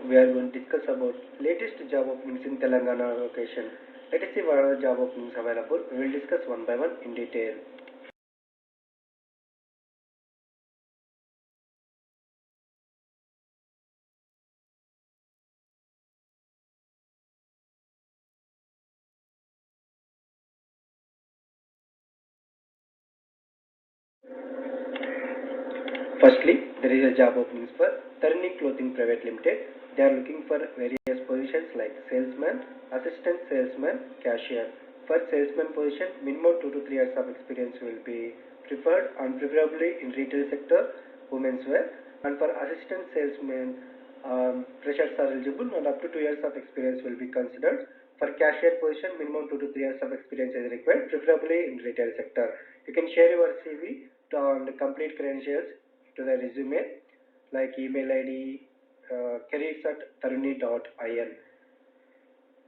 we are going to discuss about latest job openings in Telangana location. Let us see what are the job openings available. We will discuss one by one in detail. Firstly, there is a job openings for Tarani Clothing Private Limited. They are looking for various positions like salesman, assistant salesman, cashier. For salesman position, minimum 2 to 3 years of experience will be preferred and preferably in retail sector, women's wear. And for assistant salesman, freshers are eligible and up to 2 years of experience will be considered. For cashier position, minimum 2 to 3 years of experience is required, preferably in retail sector. You can share your CV on the complete credentials to the resume like email ID careers@taruni.in,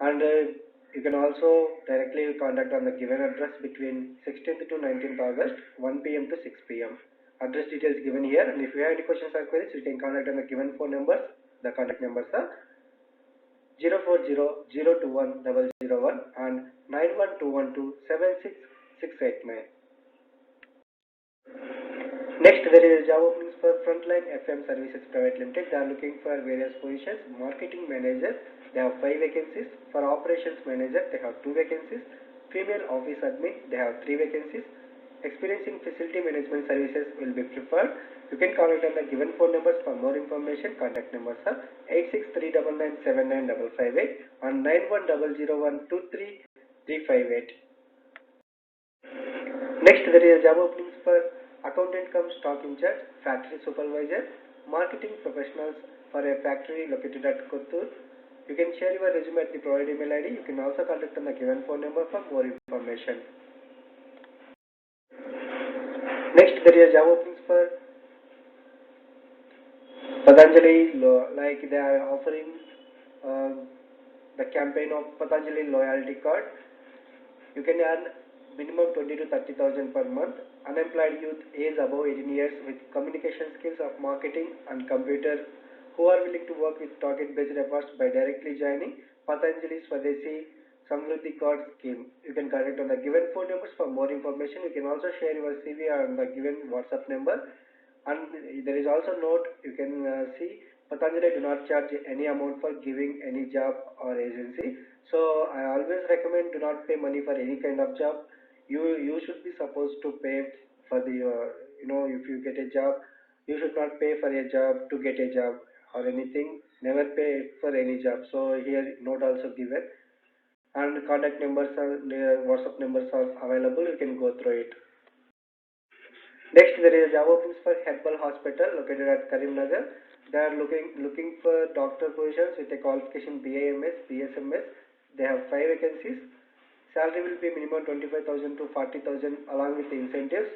and you can also directly contact on the given address between 16th to 19th August 1 p.m. to 6 p.m. Address details given here, and if you have any questions or queries you can contact on the given phone numbers. The contact numbers are 040021001 and 91212 Next, there is a job openings for Frontline FM Services Private Limited. They are looking for various positions. Marketing manager, they have 5 vacancies. For operations manager, they have 2 vacancies. Female office admin, they have 3 vacancies. Experience in facility management services will be preferred. You can contact on the given phone numbers for more information. Contact numbers are 8639979558 and 9100123358. Next, there is a job openings for accountant cum stock in charge, factory supervisor, marketing professionals for a factory located at Kottur. You can share your resume at the provided email ID. You can also contact on the given phone number for more information. Next, there is a job openings for Patanjali, like they are offering the campaign of Patanjali loyalty card. You can earn minimum 20 to 30,000 per month. Unemployed youth age above 18 years with communication skills of marketing and computer who are willing to work with target-based efforts by directly joining Patanjali Swadeshi Samruddhi Card scheme. You can contact on the given phone numbers for more information. You can also share your CV on the given WhatsApp number. And there is also note you can see Patanjali do not charge any amount for giving any job or agency. So I always recommend do not pay money for any kind of job. You should be supposed to pay for the if you get a job, you should not pay for a job to get a job or anything. Never pay for any job. So here note also given, and contact numbers are WhatsApp numbers are available. You can go through it. Next, there is a job openings for Herbal Hospital located at Karimnagar. They are looking for doctor positions with a qualification BAMS, BSMS. They have 5 vacancies. Salary will be minimum 25,000 to 40,000 along with the incentives.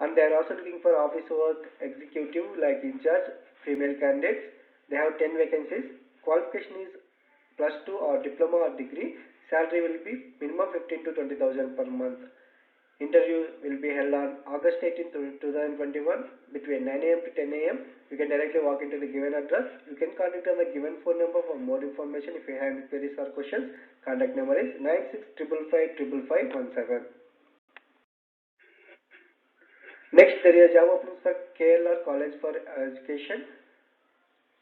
And they are also looking for office work executive like in charge, female candidates. They have 10 vacancies. Qualification is +2 or diploma or degree. Salary will be minimum 15 to 20,000 per month. Interview will be held on August 18, 2021 between 9 a.m. to 10 a.m. You can directly walk into the given address. You can contact on the given phone number for more information. If you have any queries or questions, contact number is 96555517. Next, there is a job opening for KLR College for Education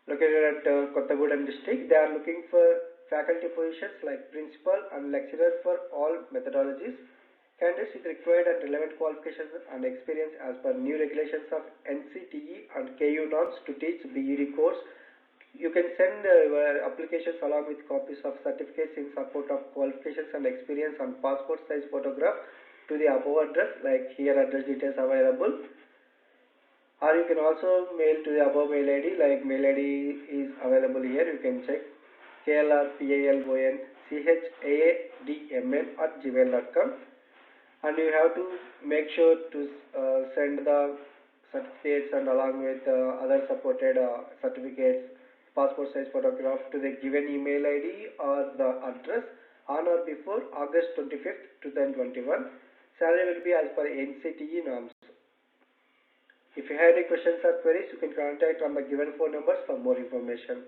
located at Kottagudem district. They are looking for faculty positions like principal and lecturer for all methodologies. Candidates with required and relevant qualifications and experience as per new regulations of NCTE and KU norms to teach BEd course. You can send your applications along with copies of certificates in support of qualifications and experience on passport size photograph to the above address, like here address details available. Or you can also mail to the above mail ID, like mail ID is available here. You can check klrpalonchadmn@gmail.com. And you have to make sure to send the certificates and along with other supported certificates, passport size photograph to the given email ID or the address on or before August 25th, 2021. Salary will be as per NCTE norms. If you have any questions or queries, you can contact on the given phone numbers for more information.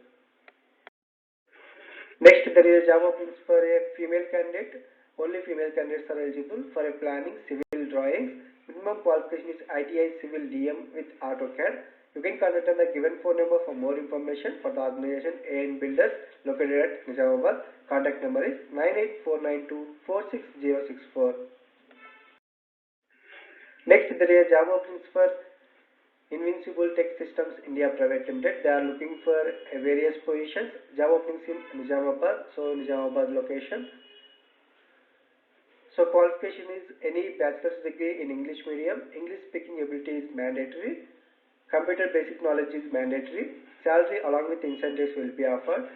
Next, there is a job openings for a female candidate. Only female candidates are eligible for a planning civil drawings. Minimum qualification is ITI Civil DM with AutoCAD. You can contact on the given phone number for more information for the organization AN Builders located at Nizamabad. Contact number is 98492 46064. Next, there is a job openings for Invincible Tech Systems India Private Limited. They are looking for various positions. Job openings in Nizamabad. So Nizamabad location. So qualification is any bachelor's degree in English medium. English speaking ability is mandatory. Computer basic knowledge is mandatory. Salary along with incentives will be offered.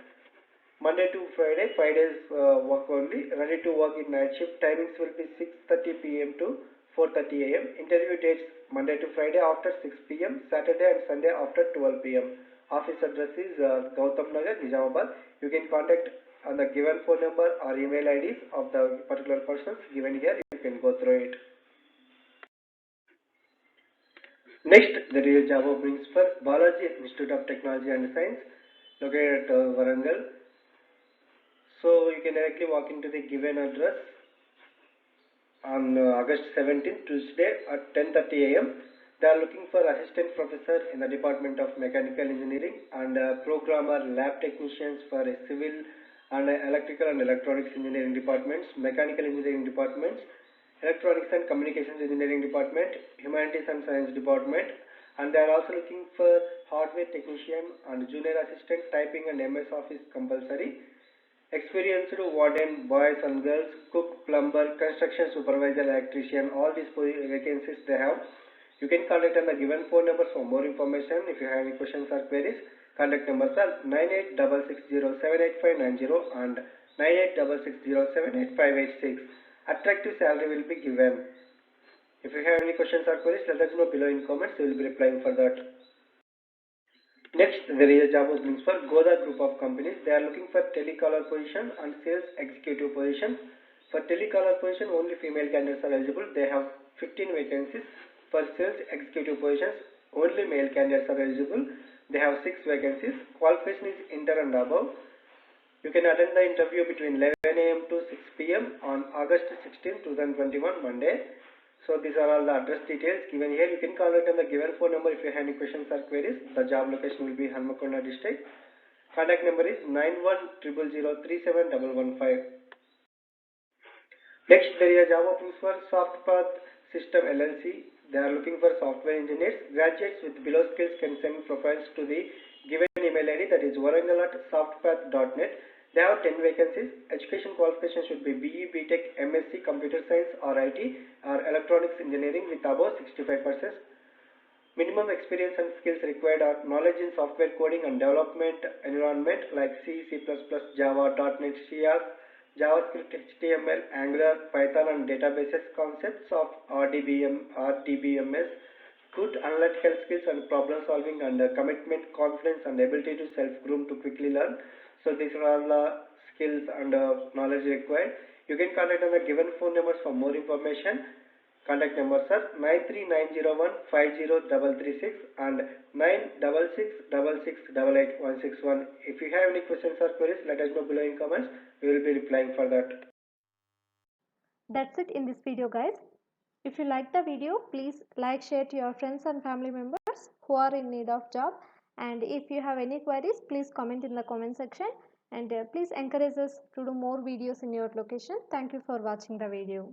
Monday to Friday, 5 days work only. Ready to work in night shift. Timings will be 6:30 p.m. to 4:30 a.m. Interview dates Monday to Friday after 6 p.m. Saturday and Sunday after 12 p.m. Office address is Gautam Nagar, Nizamabad. You can contact on the given phone number or email IDs of the particular persons given here. You can go through it. Next, there is job openings for Balaji Institute of Technology and Science located at Warangal. So you can directly walk into the given address on August 17th, Tuesday at 10:30 a.m. They are looking for assistant professor in the Department of Mechanical Engineering and programmer lab technicians for civil and electrical and electronics engineering departments, mechanical engineering departments, electronics and communications engineering department, humanities and science department, and they are also looking for hardware technician and junior assistant typing and MS Office compulsory. Experienced warden, boys and girls, cook, plumber, construction supervisor, electrician, all these vacancies they have. You can contact on the given phone numbers for more information. If you have any questions or queries, contact numbers are 9866078590 and 9866078586. Attractive salary will be given. If you have any questions or queries, let us know below in comments. We will be replying for that. Next, there is a job openings for Goda group of companies. They are looking for telecaller position and sales executive position. For telecaller position, only female candidates are eligible. They have 15 vacancies. For sales executive positions, only male candidates are eligible. They have 6 vacancies. Qualification is inter and above. You can attend the interview between 11 a.m. to 6 p.m. on August 16, 2021, Monday. So these are all the address details given here. You can contact on the given phone number if you have any questions or queries. The job location will be Hanmakonda district. Contact number is 9100037115. Next, there is a job openings for SoftPath System LLC. They are looking for software engineers. Graduates with below skills can send profiles to the given email ID, that is warangal@softpath.net. They have 10 vacancies. Education qualification should be BE, BTech, MSc, Computer Science or IT or Electronics Engineering with above 65%. Minimum experience and skills required are knowledge in software coding and development environment like C, C++, Java, .NET, C, JavaScript, HTML, Angular, Python and databases concepts of RDBMS, good analytical skills and problem solving and commitment, confidence and ability to self-groom to quickly learn. So these are all the skills and knowledge required. You can contact on the given phone numbers for more information. Contact numbers are 93901 and 966668861. If you have any questions or queries, let us know below in comments. We will be replying for that. That's it in this video, guys. If you like the video, please like, share to your friends and family members who are in need of job. And if you have any queries, please comment in the comment section. And please encourage us to do more videos in your location. Thank you for watching the video.